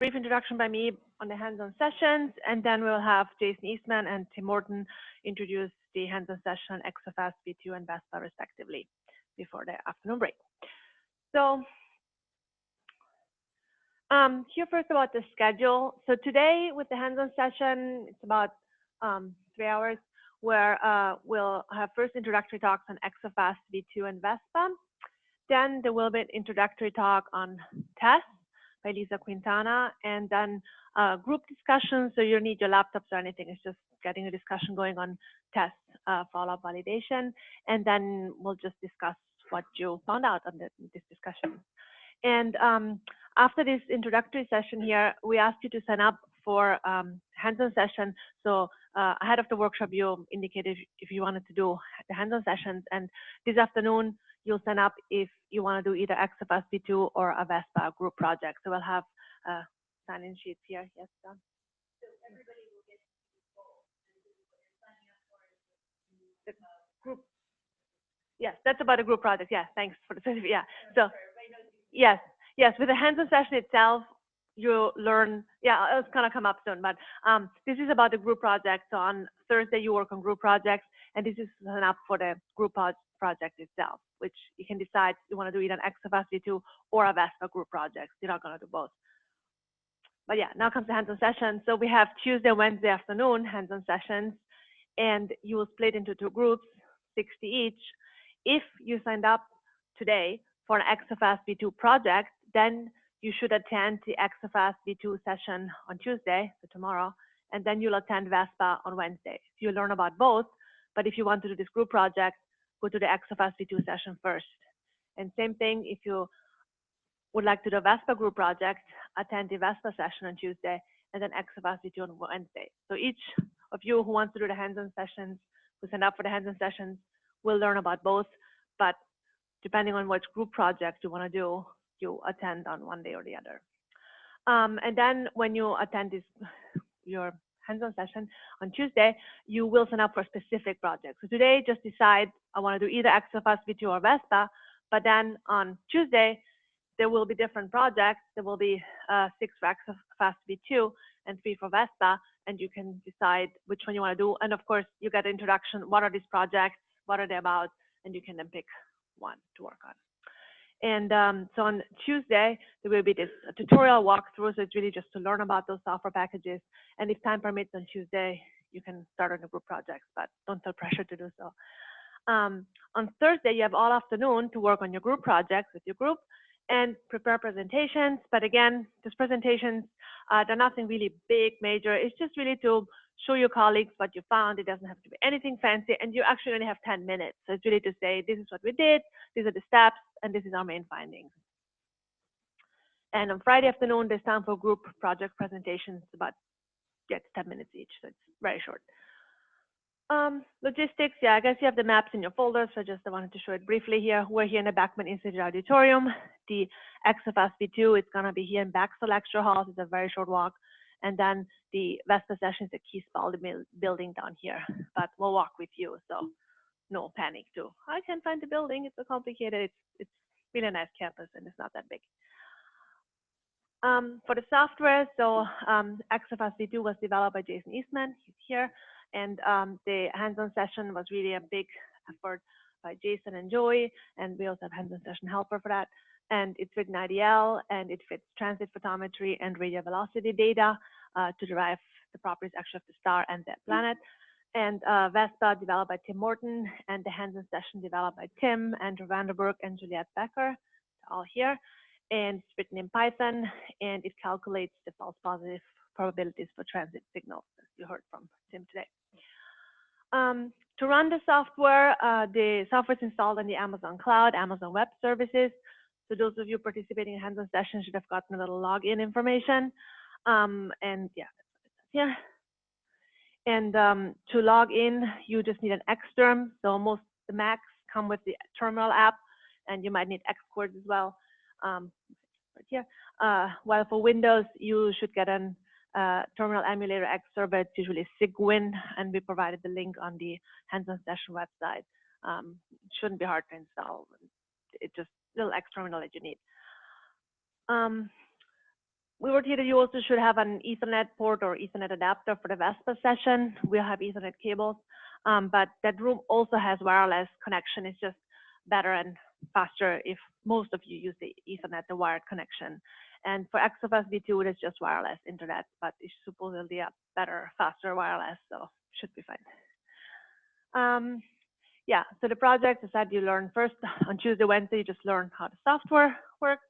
brief introduction by me on the hands-on sessions, and then we'll have Jason Eastman and Tim Morton introduce the hands-on session, XFS, V2, and Vespa, respectively, before the afternoon break. So here first about the schedule. So today with the hands-on session, it's about 3 hours, where we'll have first introductory talks on XFS, V2, and Vespa. Then there will be an introductory talk on tests by Lisa Quintana, and then group discussion. So you don't need your laptops or anything. It's just getting a discussion going on tests, follow-up validation, and then we'll just discuss what you found out on this discussion. And after this introductory session here, we asked you to sign up for hands-on session. So ahead of the workshop, you indicated if you wanted to do the hands-on sessions. And this afternoon, you'll sign up if you want to do either XFS V2 or a Vespa group project. So we'll have sign-in sheets here. Yes, John? So everybody will get both. The group. Yes, that's about a group project. Yeah, thanks for the specific. Yeah. So yes, with the hands-on session itself, you learn. Yeah, it's gonna come up soon. But this is about the group project. So on Thursday, you work on group projects, and this is sign up for the group project itself, which you can decide you want to do either an XFS V2 or a Vespa group project. You're not going to do both. But yeah, now comes the hands-on session. So we have Tuesday, Wednesday afternoon hands-on sessions, and you will split into 2 groups, 60 each. If you signed up today for an XFS V2 project, then you should attend the XFS V2 session on Tuesday, so tomorrow, and then you'll attend Vespa on Wednesday. So you'll learn about both, but if you want to do this group project, go to the XFS V2 session first. And same thing, if you would like to do a Vespa group project, attend the Vespa session on Tuesday, and then XFS V2 on Wednesday. So each of you who wants to do the hands-on sessions, who signed up for the hands-on sessions, will learn about both, but depending on which group project you want to do, you attend on one day or the other. And then when you attend your hands-on session on Tuesday, you will sign up for a specific project. So today, just decide I want to do either XFS V2 or Vespa, but then on Tuesday, there will be different projects. There will be 6 for XFS V2 and 3 for Vespa, and you can decide which one you want to do. And of course, you get an introduction. What are these projects? What are they about? And you can then pick one to work on. And so on Tuesday, there will be this tutorial walkthrough. So it's really just to learn about those software packages. And if time permits on Tuesday, you can start on the group projects, but don't feel pressure to do so. On Thursday, you have all afternoon to work on your group projects with your group and prepare presentations. But again, these presentations, they're nothing really big, major. It's just really to show your colleagues what you found. It doesn't have to be anything fancy, and you actually only have 10 minutes. So it's really to say, this is what we did, these are the steps, and this is our main findings. And on Friday afternoon, there's time for group project presentations, about 10 minutes each, so it's very short. Logistics, yeah, I guess you have the maps in your folder, so I wanted to show it briefly here. We're here in the Beckman Institute Auditorium. The XFS V2 is going to be here in Baxter Lecture Hall. It's a very short walk. And then the Vespa session is the Keith Spalding building down here. But we'll walk with you, so no panic too. I can't find the building. It's so complicated. It's really a nice campus, and it's not that big. For the software, so XFS V2 was developed by Jason Eastman. He's here. And the hands-on session was really a big effort by Jason and Joey, and we also have hands-on session helper for that. And it's written IDL, and it fits transit photometry and radial velocity data to derive the properties actually of the star and the planet. And Vespa developed by Tim Morton, and the hands-on session developed by Tim, Andrew Vanderburg, and Juliette Becker, all here. And it's written in Python, and it calculates the false positive probabilities for transit signals, as you heard from Tim today. To run the software is installed on the Amazon Cloud, Amazon Web Services. So those of you participating in hands-on sessions should have gotten a little login information. And yeah, that's what it says here. And to log in, you just need an Xterm. So most the Macs come with the terminal app, and you might need Xcode as well. Right here. While for Windows, you should get an terminal emulator X server. It's usually Cygwin, and we provided the link on the hands-on session website. It shouldn't be hard to install. It's just a little X terminal that you need. we were here, you also should have an Ethernet port or Ethernet adapter for the Vespa session. We'll have Ethernet cables, but that room also has wireless connection. It's just better and faster if most of you use the Ethernet, the wired connection. And for XFS V2, it's just wireless internet, but it's supposedly a better, faster wireless, so should be fine. Yeah, so the project, as I said, you learn first on Tuesday, Wednesday, you just learn how the software works.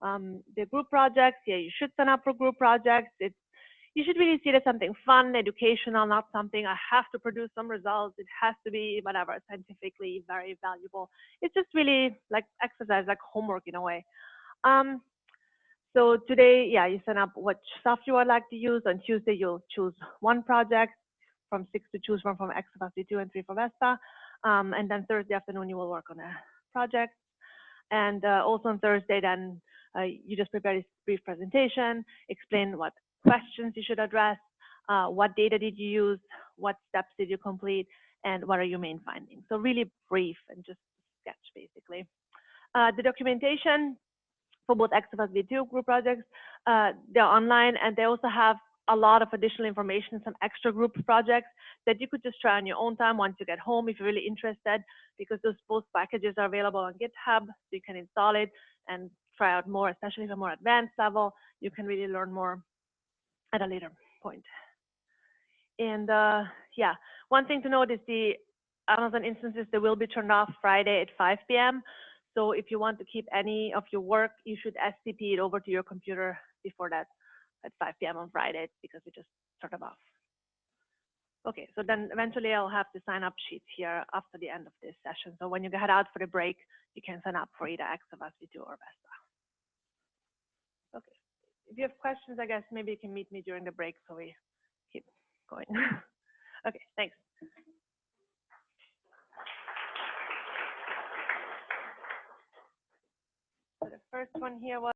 The group projects, yeah, you should sign up for group projects. You should really see it as something fun, educational, not something I have to produce some results. It has to be whatever, scientifically very valuable. It's just really like exercise, like homework in a way. So today, yeah, you sign up what software you would like to use. On Tuesday, you'll choose one project from 6 to choose from XFS V2 and 3 for Vespa. And then Thursday afternoon, you will work on a project. And also on Thursday, then you just prepare this brief presentation, explain what questions you should address, what data did you use, what steps did you complete, and what are your main findings. So really brief and just sketch, basically. The documentation for both XFS V2 group projects, they're online, and they also have a lot of additional information, some extra group projects that you could just try on your own time once you get home if you're really interested, because those both packages are available on GitHub, so you can install it and try out more, especially at a more advanced level. You can really learn more at a later point. And yeah, one thing to note is the Amazon instances, they will be turned off Friday at 5 p.m. So if you want to keep any of your work, you should SCP it over to your computer before that at 5 p.m. on Friday, because we just turned them off. Okay, so then eventually I'll have the sign up sheets here after the end of this session. So when you head out for the break, you can sign up for either XFS V2 or Vespa. Okay, if you have questions, I guess maybe you can meet me during the break so we keep going. Okay, thanks. So the first one here was